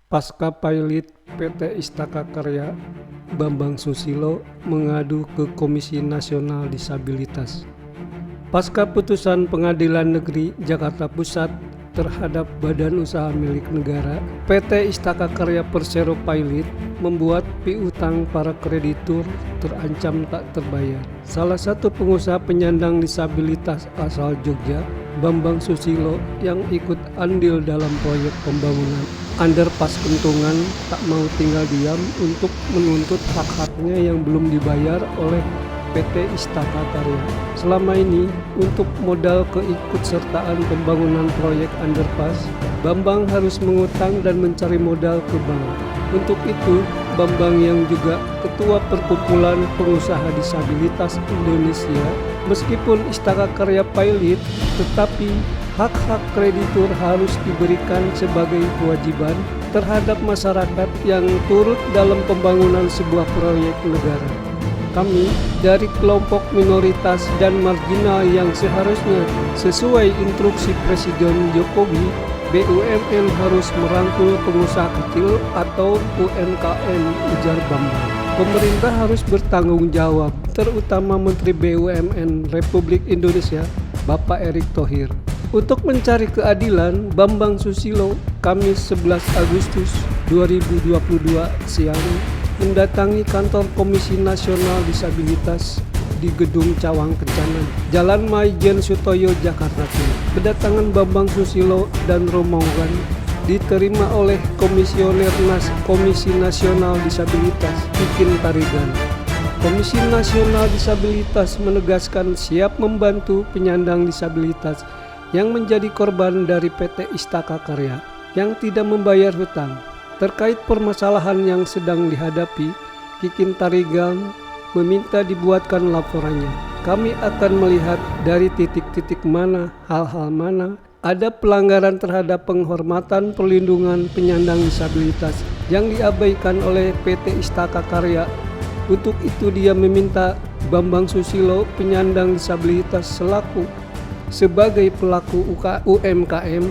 Pasca pilot PT Istaka Karya, Bambang Susilo mengadu ke Komisi Nasional Disabilitas. Pasca putusan Pengadilan Negeri Jakarta Pusat terhadap badan usaha milik negara, PT Istaka Karya Persero Pilot membuat piutang para kreditur terancam tak terbayar. Salah satu pengusaha penyandang disabilitas asal Jogja, Bambang Susilo, yang ikut andil dalam proyek pembangunan underpass Kentungan, tak mau tinggal diam untuk menuntut hak-haknya yang belum dibayar oleh PT Istaka Karya. Selama ini, untuk modal keikutsertaan pembangunan proyek underpass, Bambang harus mengutang dan mencari modal ke bank. Untuk itu, Bambang yang juga Ketua Perkumpulan Pengusaha Disabilitas Indonesia, meskipun Istaka Karya pilot, tetapi hak-hak kreditur harus diberikan sebagai kewajiban terhadap masyarakat yang turut dalam pembangunan sebuah proyek negara. Kami dari kelompok minoritas dan marginal yang seharusnya sesuai instruksi Presiden Jokowi, BUMN harus merangkul pengusaha kecil atau UMKM, ujar Bambang. Pemerintah harus bertanggung jawab, terutama Menteri BUMN Republik Indonesia, Bapak Erick Thohir. Untuk mencari keadilan, Bambang Susilo Kamis 11 Agustus 2022 siang mendatangi kantor Komisi Nasional Disabilitas di Gedung Cawang Kencanan, Jalan Maijen Sutoyo, Jakarta Timur. Kedatangan Bambang Susilo dan rombongan diterima oleh Komisioner Komisi Nasional Disabilitas, Kikin Tarigan. Komisi Nasional Disabilitas menegaskan siap membantu penyandang disabilitas yang menjadi korban dari PT Istaka Karya yang tidak membayar hutang. Terkait permasalahan yang sedang dihadapi, Kikin Tarigan meminta dibuatkan laporannya. Kami akan melihat dari titik-titik mana, hal-hal mana ada pelanggaran terhadap penghormatan perlindungan penyandang disabilitas yang diabaikan oleh PT Istaka Karya. Untuk itu dia meminta Bambang Susilo, penyandang disabilitas sebagai pelaku UMKM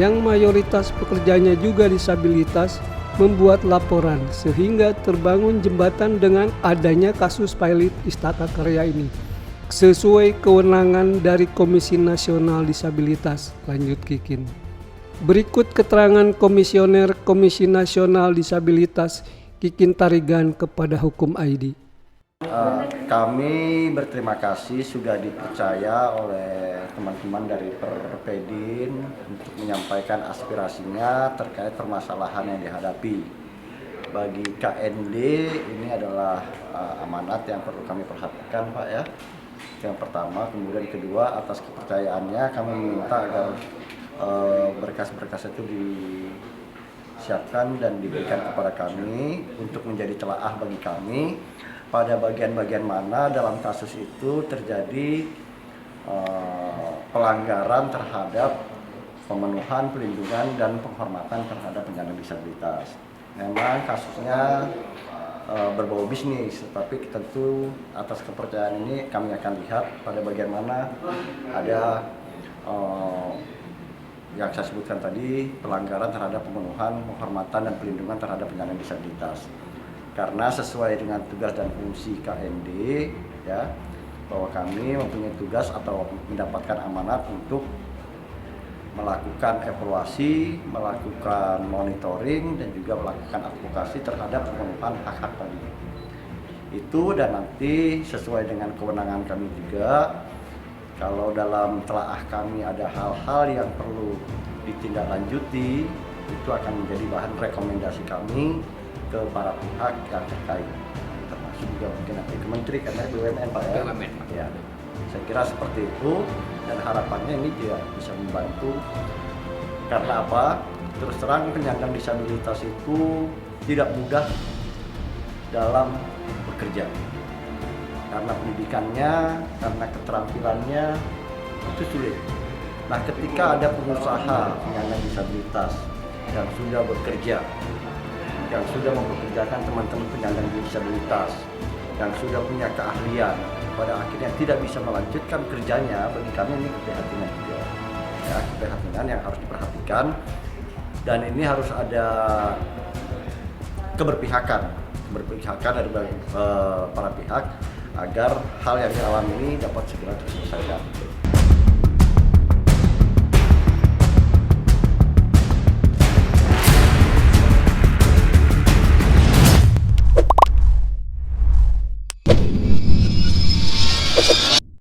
yang mayoritas pekerjanya juga disabilitas, membuat laporan sehingga terbangun jembatan dengan adanya kasus pilot Istaka Karya ini sesuai kewenangan dari Komisi Nasional Disabilitas, lanjut Kikin. Berikut keterangan Komisioner Komisi Nasional Disabilitas Kikin Tarigan kepada Hukum ID. Kami berterima kasih sudah dipercaya oleh teman-teman dari Perpedin untuk menyampaikan aspirasinya terkait permasalahan yang dihadapi. Bagi KND ini adalah amanat yang perlu kami perhatikan, Pak, ya. Yang pertama, kemudian kedua, atas kepercayaannya kami meminta agar berkas-berkas itu disiapkan dan diberikan kepada kami untuk menjadi telaah bagi kami pada bagian-bagian mana dalam kasus itu terjadi pelanggaran terhadap pemenuhan, pelindungan, dan penghormatan terhadap penyandang disabilitas. Memang kasusnya berbau bisnis, tapi tentu atas kepercayaan ini kami akan lihat pada bagian mana ada yang saya sebutkan tadi, pelanggaran terhadap pemenuhan, penghormatan, dan pelindungan terhadap penyandang disabilitas. Karena sesuai dengan tugas dan fungsi KND, ya, bahwa kami mempunyai tugas atau mendapatkan amanat untuk melakukan evaluasi, melakukan monitoring, dan juga melakukan advokasi terhadap pemenuhan hak-hak tadi. Itu dan nanti sesuai dengan kewenangan kami juga, kalau dalam telaah kami ada hal-hal yang perlu ditindaklanjuti, itu akan menjadi bahan rekomendasi kami ke para pihak yang terkait, termasuk juga mungkin nanti ke Menteri karena BUMN, Pak, ya. Ya, saya kira seperti itu, dan harapannya ini dia bisa membantu. Karena apa? Terus terang penyandang disabilitas itu tidak mudah dalam bekerja, karena pendidikannya, karena keterampilannya itu sulit. Nah, ketika ada pengusaha penyandang disabilitas yang sudah bekerja, yang sudah mempekerjakan teman-teman penyandang disabilitas, yang sudah punya keahlian, pada akhirnya tidak bisa melanjutkan kerjanya, bagi kami ini keprihatinan juga. Ya, keprihatinan yang harus diperhatikan dan ini harus ada keberpihakan dari para pihak agar hal yang dialami ini dapat segera terselesaikan.